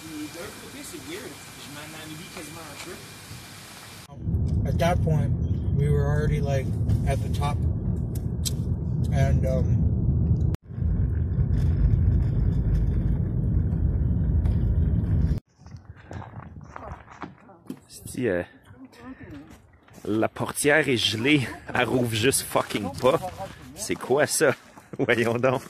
D'un côté, c'est weird. Je m'en ennuie quasiment un peu. At that point, we were already like at the top, and Si la portière est gelée, elle rouvre juste fucking pas. C'est quoi ça? Voyons donc.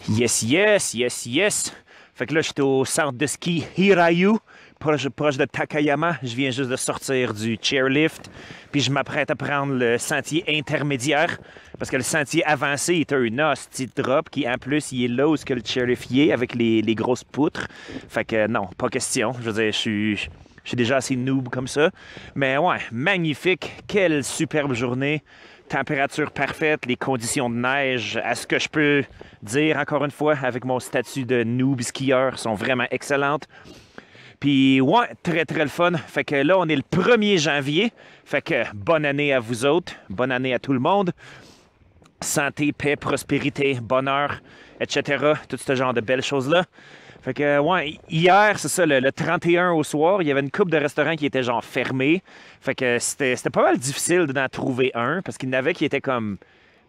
Yes, yes, yes, yes. Fait que là, j'étais au centre de ski Hirayu, proche de Takayama. Je viens juste de sortir du chairlift. Puis je m'apprête à prendre le sentier intermédiaire. Parce que le sentier avancé est un hostie de drop qui, en plus, il est là où le chairlift y est, avec les grosses poutres. Fait que non, pas question. Je veux dire, je suis déjà assez noob comme ça. Mais ouais, magnifique. Quelle superbe journée. Température parfaite, les conditions de neige, à ce que je peux dire encore une fois avec mon statut de noob skieur, sont vraiment excellentes. Puis ouais, très très le fun. Fait que là, on est le 1er janvier. Fait que bonne année à vous autres, bonne année à tout le monde. Santé, paix, prospérité, bonheur, etc. Tout ce genre de belles choses-là. Fait que, ouais, hier, c'est ça, le 31 au soir, il y avait une couple de restaurants qui étaient genre fermés. Fait que c'était pas mal difficile d'en trouver un, parce qu'il y en avait qui étaient comme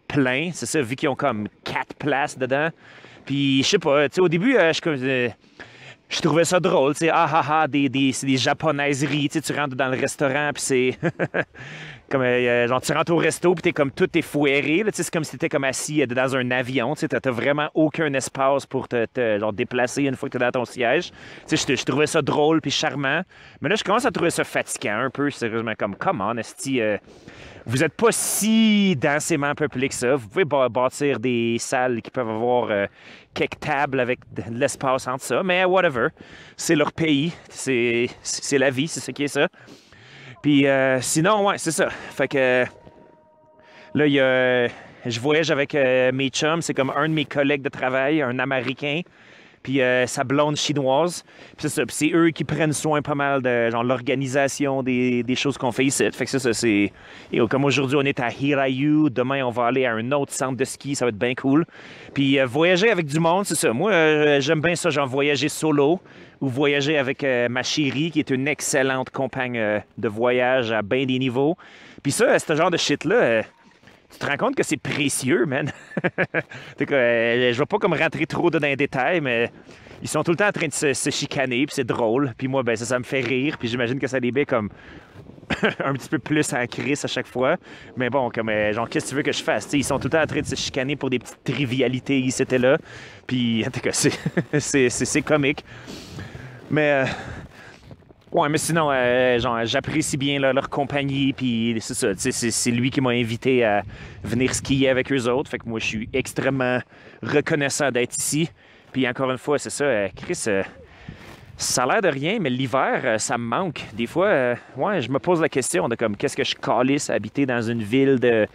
pleins. C'est ça, vu qu'ils ont comme 4 places dedans. Puis, je sais pas, tu sais, au début, je trouvais ça drôle, tu sais, c'est des japonaiseries, tu sais, tu rentres dans le restaurant, puis c'est... Comme, genre, tu rentres au resto, puis t'es comme tout est foiré, là, c'est comme si t'étais comme assis dans un avion, tu sais, t'as vraiment aucun espace pour te genre, déplacer une fois que t'es dans ton siège. Tu sais, je trouvais ça drôle puis charmant, mais là, je commence à trouver ça fatigant un peu, sérieusement, comme, come on, esti, vous êtes pas si densément peuplé que ça, vous pouvez bâtir des salles qui peuvent avoir quelques tables avec de l'espace entre ça, mais whatever, c'est leur pays, c'est la vie, c'est ce qui est ça. Puis sinon, ouais, c'est ça. Fait que là, je voyage avec mes chums. C'est comme un de mes collègues de travail, un Américain, puis sa blonde chinoise. Puis c'est ça. Puis c'est eux qui prennent soin pas mal de genre l'organisation des choses qu'on fait ici. Fait que ça, c'est... Comme aujourd'hui, on est à Hirayu. Demain, on va aller à un autre centre de ski. Ça va être bien cool. Puis voyager avec du monde, c'est ça. Moi, j'aime bien ça, genre voyager solo ou voyager avec ma chérie, qui est une excellente compagne de voyage à bien des niveaux. Puis ça, ce genre de shit-là, tu te rends compte que c'est précieux, man. Je vais pas comme rentrer trop dans les détails, mais ils sont tout le temps en train de se chicaner, puis c'est drôle. Puis moi, ben ça me fait rire, puis j'imagine que ça les met comme un petit peu plus en crise à chaque fois. Mais bon, comme genre, qu'est-ce que tu veux que je fasse? T'sais, ils sont tout le temps en train de se chicaner pour des petites trivialités, ils étaient là. Puis, en tout cas, c'est comique. Mais, ouais, mais sinon, genre, j'apprécie bien là, leur compagnie, puis c'est ça, c'est lui qui m'a invité à venir skier avec eux autres, fait que moi, je suis extrêmement reconnaissant d'être ici. Puis encore une fois, c'est ça, Chris, ça a l'air de rien, mais l'hiver, ça me manque. Des fois, ouais, je me pose la question de comme, qu'est-ce que je calisse à habiter dans une ville de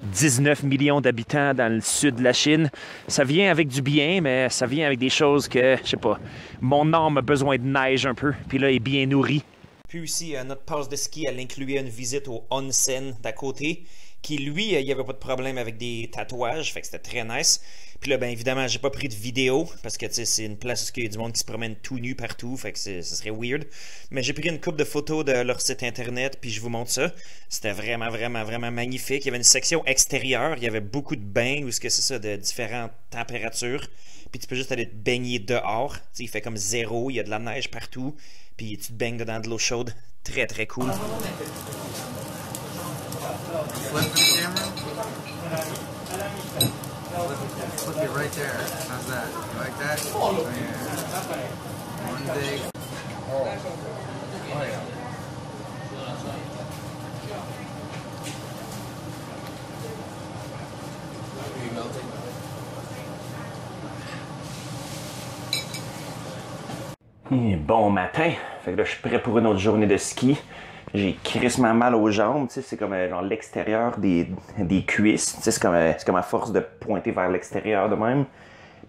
19 millions d'habitants dans le sud de la Chine. Ça vient avec du bien, mais ça vient avec des choses que, je sais pas, mon âme a besoin de neige un peu, puis là, est bien nourri. Puis aussi, notre passe de ski, elle incluait une visite au onsen d'à côté, qui, lui, il n'y avait pas de problème avec des tatouages, fait que c'était très nice. Puis là, bien évidemment, j'ai pas pris de vidéo, parce que, tu sais, c'est une place où il y a du monde qui se promène tout nu partout, fait que ce serait weird. Mais j'ai pris une couple de photos de leur site internet, puis je vous montre ça. C'était vraiment, vraiment, vraiment magnifique. Il y avait une section extérieure, il y avait beaucoup de bains, où c'est ça, de différentes températures. Puis tu peux juste aller te baigner dehors. Tu sais, il fait comme 0, il y a de la neige partout, puis tu te baignes dedans de l'eau chaude. Très, très cool. Flip the camera. Flip it right there. How's that? You like that? Oh, yeah. One big. Oh yeah. Are you melting? Et bon matin, fait que là je suis prêt pour une autre journée de ski. J'ai crissement mal aux jambes, tu sais, c'est comme genre l'extérieur des cuisses, tu sais, c'est comme à force de pointer vers l'extérieur de même.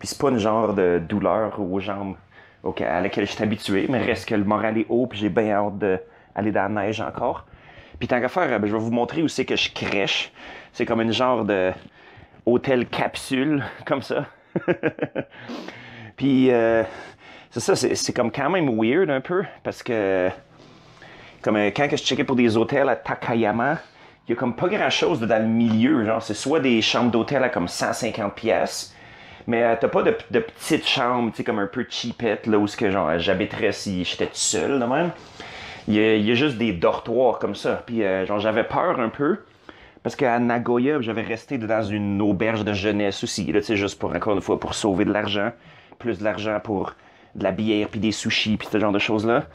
Puis c'est pas une genre de douleur aux jambes à laquelle je suis habitué, mais reste que le moral est haut, puis j'ai bien hâte d'aller dans la neige encore. Puis tant qu'à faire, ben, je vais vous montrer où c'est que je crèche. C'est comme une genre de hôtel capsule, comme ça. Puis c'est ça, c'est comme quand même weird un peu, parce que comme quand je checkais pour des hôtels à Takayama, il y a comme pas grand chose dans le milieu, genre c'est soit des chambres d'hôtel à comme 150 pièces, mais t'as pas de petites chambres, tu sais, comme un peu cheapette, là où genre j'habiterais si j'étais tout seul, de même. Il y a juste des dortoirs comme ça, puis genre j'avais peur un peu, parce qu'à Nagoya, j'avais resté dans une auberge de jeunesse aussi, là, tu sais, juste pour, encore une fois, pour sauver de l'argent, plus de l'argent pour de la bière, puis des sushis, puis ce genre de choses-là.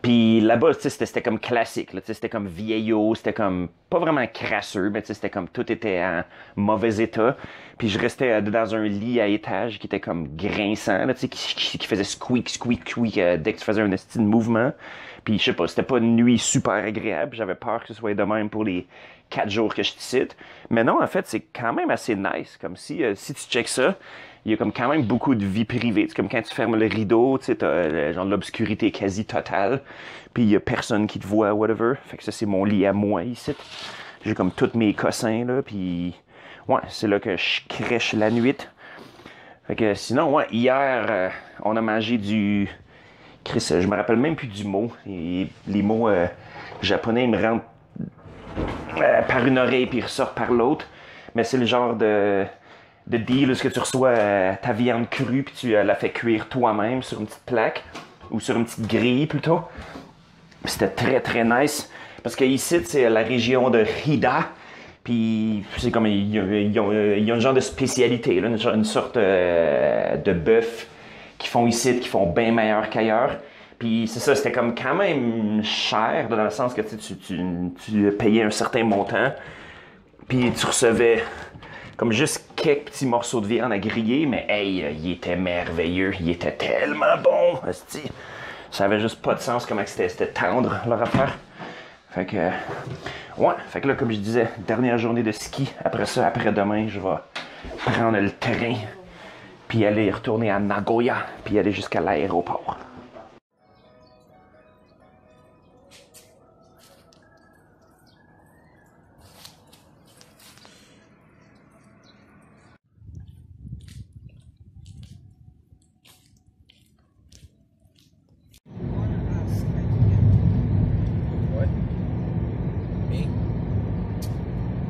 Puis là-bas, tu sais, c'était comme classique, là, tu sais, c'était comme vieillot, c'était comme pas vraiment crasseux, mais tu sais, c'était comme tout était en mauvais état. Puis je restais dans un lit à étage qui était comme grinçant, là, tu sais, qui faisait squeak, squeak, squeak dès que tu faisais un esti de mouvement. Puis je sais pas, c'était pas une nuit super agréable, j'avais peur que ce soit de même pour les 4 jours que je te cite. Mais non, en fait, c'est quand même assez nice, comme si tu checkes ça, il y a comme quand même beaucoup de vie privée. C'est comme quand tu fermes le rideau, tu sais, t'as genre l'obscurité quasi totale, puis il y a personne qui te voit, whatever. Fait que ça, c'est mon lit à moi ici. J'ai comme tous mes cossins, là, puis ouais, c'est là que je crèche la nuit. Fait que sinon, ouais, hier, on a mangé du... Chris, je me rappelle même plus du mot. Et les mots japonais, ils me rentrent par une oreille puis ils ressortent par l'autre. Mais c'est le genre de deal où tu reçois ta viande crue puis tu la fais cuire toi-même sur une petite plaque ou sur une petite grille plutôt. C'était très très nice parce que ici c'est la région de Hida, puis c'est comme ils ont une genre de spécialité, là, une sorte de bœuf qu'ils font ici, qui font bien meilleur qu'ailleurs. Puis c'est ça, c'était comme quand même cher dans le sens que tu payais un certain montant, puis tu recevais comme juste quelques petits morceaux de viande à griller, mais hey, il était merveilleux, il était tellement bon, hostie. Ça avait juste pas de sens comment c'était tendre leur affaire. Fait que, ouais, fait que là, comme je disais, dernière journée de ski. Après ça, après-demain, je vais prendre le train, puis aller retourner à Nagoya, puis aller jusqu'à l'aéroport.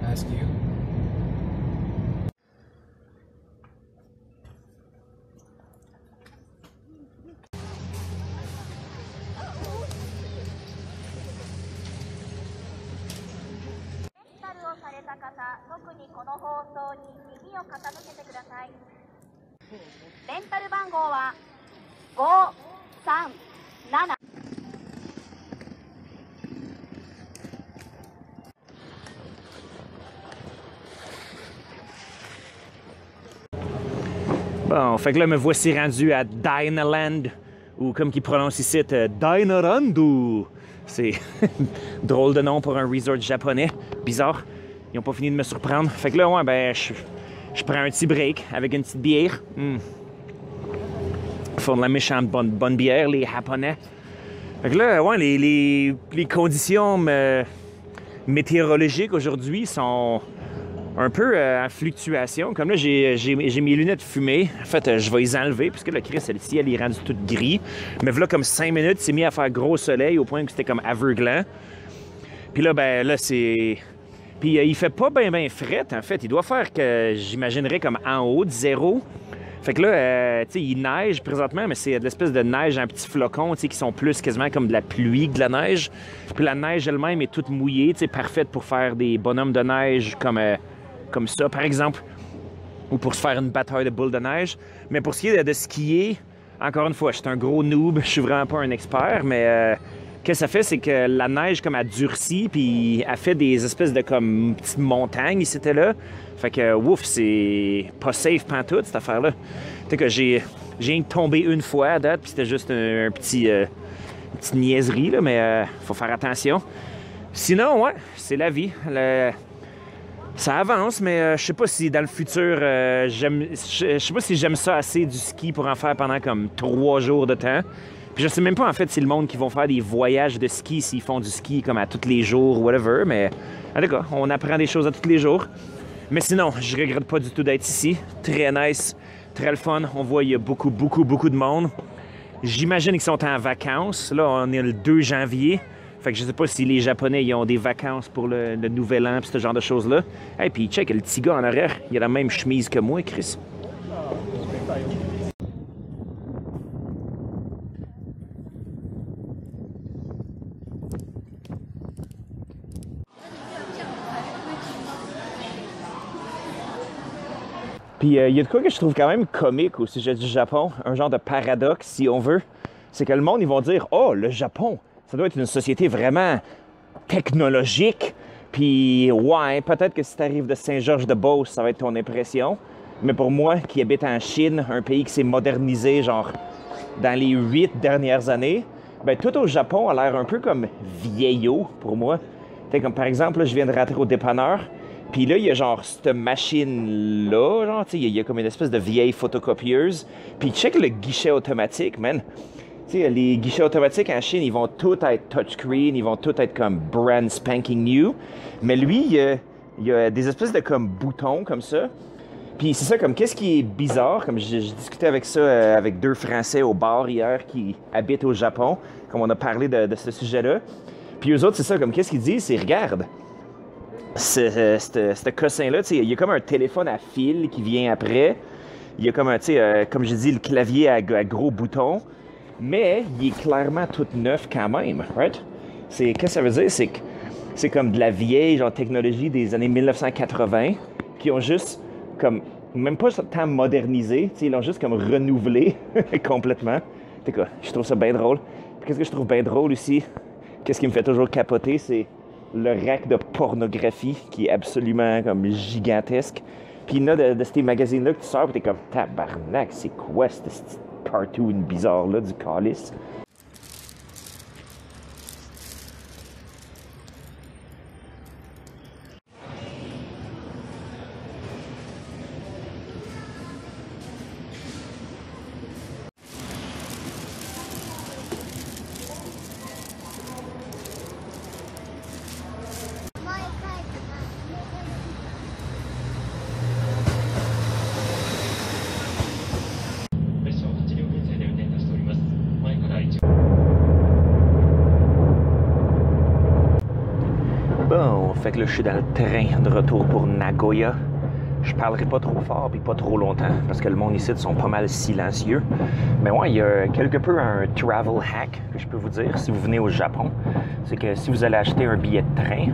Ask you. Bon, fait que là, me voici rendu à Dynaland, ou comme qu'ils prononcent ici, Dynarandu. C'est drôle de nom pour un resort japonais. Bizarre. Ils n'ont pas fini de me surprendre. Fait que là, ouais, ben, je prends un petit break avec une petite bière. Ils font de la méchante bonne bière, les Japonais. Fait que là, ouais, les conditions météorologiques aujourd'hui sont un peu en fluctuation. Comme là, j'ai mes lunettes fumées. En fait, je vais les enlever, puisque le Chris, le ciel est rendu tout gris. Mais voilà, comme 5 minutes, il s'est mis à faire gros soleil au point que c'était comme aveuglant. Puis là, ben là, c'est... Puis il fait pas bien fret, en fait. Il doit faire que j'imaginerais comme en haut de 0. Fait que là, tu sais, il neige présentement, mais c'est de l'espèce de neige en petits flocons, tu sais, qui sont plus quasiment comme de la pluie que de la neige. Puis la neige elle-même est toute mouillée, tu sais, parfaite pour faire des bonhommes de neige comme ça, par exemple, ou pour se faire une bataille de boules de neige. Mais pour ce qui est de skier, encore une fois, je suis un gros noob, je suis vraiment pas un expert, mais qu'est-ce que ça fait, c'est que la neige comme a durci, puis elle fait des espèces de comme petites montagnes ici et là. Fait que, ouf, c'est pas safe pantoute, cette affaire-là. Tu sais que j'ai J'ai tombé une fois à date, puis c'était juste un petit... une petite niaiserie, là, mais faut faire attention. Sinon, ouais, c'est la vie. Ça avance, mais je sais pas si dans le futur, je sais pas si j'aime ça assez du ski pour en faire pendant comme 3 jours de temps. Puis je sais même pas en fait si le monde qui vont faire des voyages de ski, s'ils font du ski comme à tous les jours ou whatever, mais en tout cas, on apprend des choses à tous les jours. Mais sinon, je regrette pas du tout d'être ici. Très nice, très le fun. On voit il y a beaucoup de monde. J'imagine qu'ils sont en vacances. Là, on est le 2 janvier. Fait que je sais pas si les Japonais ils ont des vacances pour le Nouvel An, pis ce genre de choses-là. Et puis check, le petit gars en arrière, il a la même chemise que moi, Chris. Puis il y a de quoi que je trouve quand même comique au sujet du Japon, un genre de paradoxe, si on veut. C'est que le monde, ils vont dire « Oh, le Japon, ça doit être une société vraiment technologique. » Puis ouais, peut-être que si tu arrives de Saint-Georges-de-Beauce, ça va être ton impression. Mais pour moi, qui habite en Chine, un pays qui s'est modernisé, genre, dans les 8 dernières années, ben tout au Japon a l'air un peu comme vieillot pour moi. T'sais, comme par exemple, là, je viens de rentrer au dépanneur. Puis là, il y a genre cette machine-là, genre, tu sais, il y a comme une espèce de vieille photocopieuse. Puis check le guichet automatique, man. Tu sais, les guichets automatiques en Chine, ils vont tous être touchscreen, ils vont tous être comme brand spanking new. Mais lui, il y a des espèces de comme boutons comme ça. Puis c'est ça, comme qu'est-ce qui est bizarre, comme je discutais avec ça avec 2 Français au bar hier qui habitent au Japon, comme on a parlé de ce sujet-là. Puis eux autres, c'est ça, comme qu'est-ce qu'ils disent, c'est regarde. Ce cossin-là, il y a comme un téléphone à fil qui vient après. Il y a comme un, comme je dis, le clavier à gros boutons. Mais il est clairement tout neuf quand même, right? Qu'est-ce que ça veut dire? C'est que c'est comme de la vieille genre, technologie des années 1980 qui ont juste comme, même pas tant modernisé, ils l'ont juste comme renouvelé complètement. C'est quoi? Je trouve ça bien drôle. Puis qu'est-ce que je trouve bien drôle aussi? Qu'est-ce qui me fait toujours capoter? C'est le rack de pornographie qui est absolument comme gigantesque. Puis il y en a de ces magazines-là que tu sors et t'es comme tabarnak, c'est quoi cette cartoon bizarre-là du calice? Bon, fait que là, je suis dans le train de retour pour Nagoya. Je parlerai pas trop fort puis pas trop longtemps parce que le monde ici sont pas mal silencieux. Mais ouais, il y a quelque peu un travel hack que je peux vous dire si vous venez au Japon. C'est que si vous allez acheter un billet de train,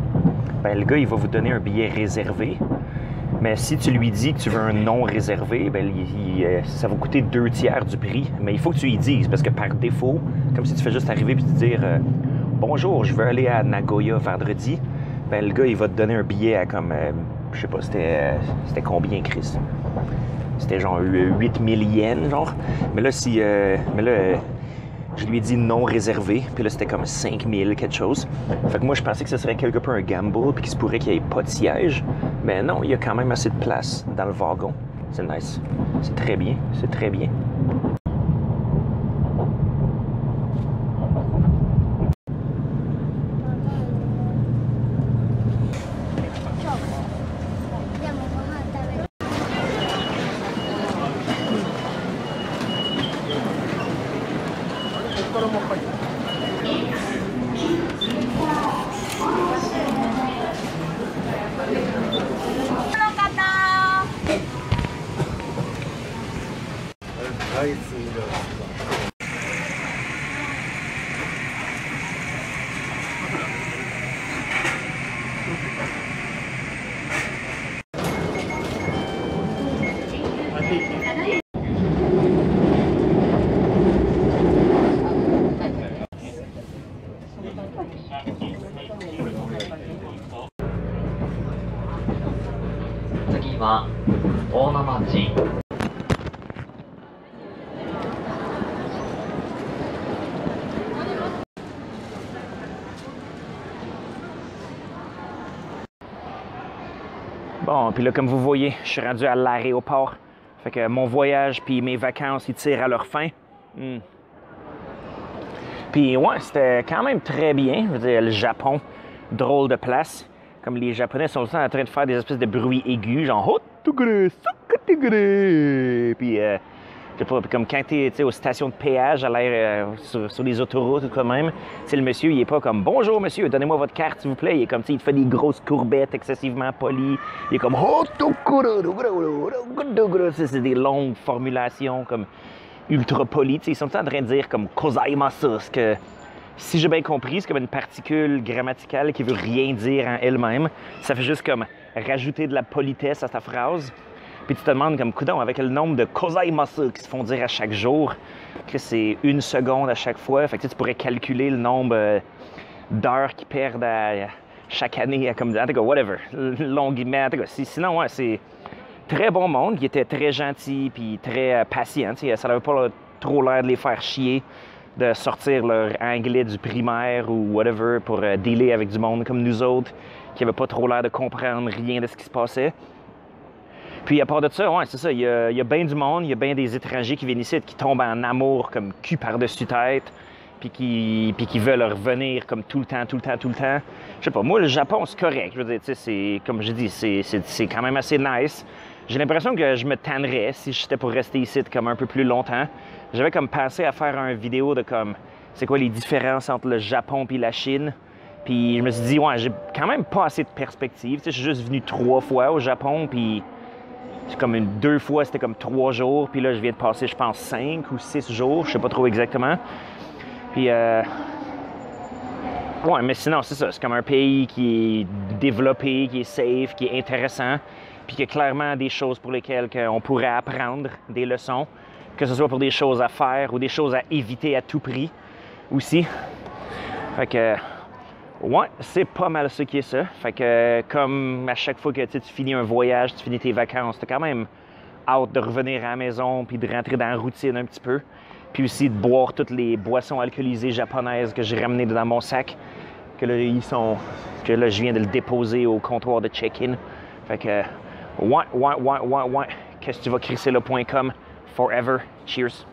ben le gars, il va vous donner un billet réservé. Mais si tu lui dis que tu veux un non réservé, ben ça va coûter 2/3 du prix. Mais il faut que tu y dises parce que par défaut, comme si tu fais juste arriver puis te dire bonjour, je veux aller à Nagoya vendredi. Ben, le gars, il va te donner un billet à comme, je sais pas, c'était combien, Chris? C'était genre 8000 yens, genre. Mais là, je lui ai dit non réservé, puis là, c'était comme 5000 quelque chose. Fait que moi, je pensais que ce serait quelque peu un gamble, puis qu'il se pourrait qu'il n'y ait pas de siège. Mais non, il y a quand même assez de place dans le wagon. C'est nice. C'est très bien, c'est très bien. Bon, puis là, comme vous voyez, je suis rendu à l'aéroport. Fait que mon voyage puis mes vacances, ils tirent à leur fin. Puis ouais, c'était quand même très bien. Je veux dire, le Japon, drôle de place. Comme les Japonais sont tout le temps en train de faire des espèces de bruits aigus, genre Hotugure, Sakatugure. Puis, je sais pas, comme quand t'es aux stations de péage à l'air sur les autoroutes ou quoi même, le monsieur, il est pas comme bonjour monsieur, donnez-moi votre carte s'il vous plaît. Il est comme, il te fait des grosses courbettes excessivement polies. Il est comme Hotugure. C'est des longues formulations comme ultra polies. Ils sont tout le temps en train de dire comme Kozaimasu, ce que. Si j'ai bien compris, c'est comme une particule grammaticale qui veut rien dire en elle-même. Ça fait juste comme rajouter de la politesse à ta phrase. Puis tu te demandes comme, coudonc, avec le nombre de kozaimasu qui se font dire à chaque jour, que c'est 1 seconde à chaque fois. Fait que tu pourrais calculer le nombre d'heures qu'ils perdent chaque année, comme, en tout cas, whatever. Long guillemets, en tout cas. Sinon, ouais, c'est très bon monde, qui était très gentil puis très patient. Ça n'avait pas trop l'air de les faire chier de sortir leur anglais du primaire ou whatever pour dealer avec du monde comme nous autres, qui n'avaient pas trop l'air de comprendre rien de ce qui se passait. Puis à part de ça, ouais, c'est ça, il y a bien du monde, il y a bien des étrangers qui viennent ici, qui tombent en amour comme cul par-dessus tête, puis qui veulent revenir comme tout le temps. Je sais pas, moi, le Japon, c'est correct. Je veux dire, c'est, comme je dis, c'est quand même assez nice. J'ai l'impression que je me tannerais si j'étais pour rester ici comme un peu plus longtemps. J'avais comme pensé à faire une vidéo de comme, c'est quoi les différences entre le Japon puis la Chine. Puis je me suis dit, ouais, j'ai quand même pas assez de perspective. Je suis juste venu 3 fois au Japon, puis comme 2 fois, c'était comme 3 jours. Puis là, je viens de passer, je pense, 5 ou 6 jours. Je sais pas trop exactement. Puis, ouais, mais sinon, c'est ça. C'est comme un pays qui est développé, qui est safe, qui est intéressant. Puis qu'il y a clairement des choses pour lesquelles on pourrait apprendre des leçons. Que ce soit pour des choses à faire ou des choses à éviter à tout prix aussi. Fait que, ouais, c'est pas mal ça qui est ça. Fait que, comme à chaque fois que tu finis un voyage, tu finis tes vacances, t'as quand même hâte de revenir à la maison puis de rentrer dans la routine un petit peu. Puis aussi de boire toutes les boissons alcoolisées japonaises que j'ai ramenées dans mon sac. Que là, je viens de le déposer au comptoir de check-in. Fait que, ouais. Qu'est-ce que tu vas crisser là.com? Forever. Cheers.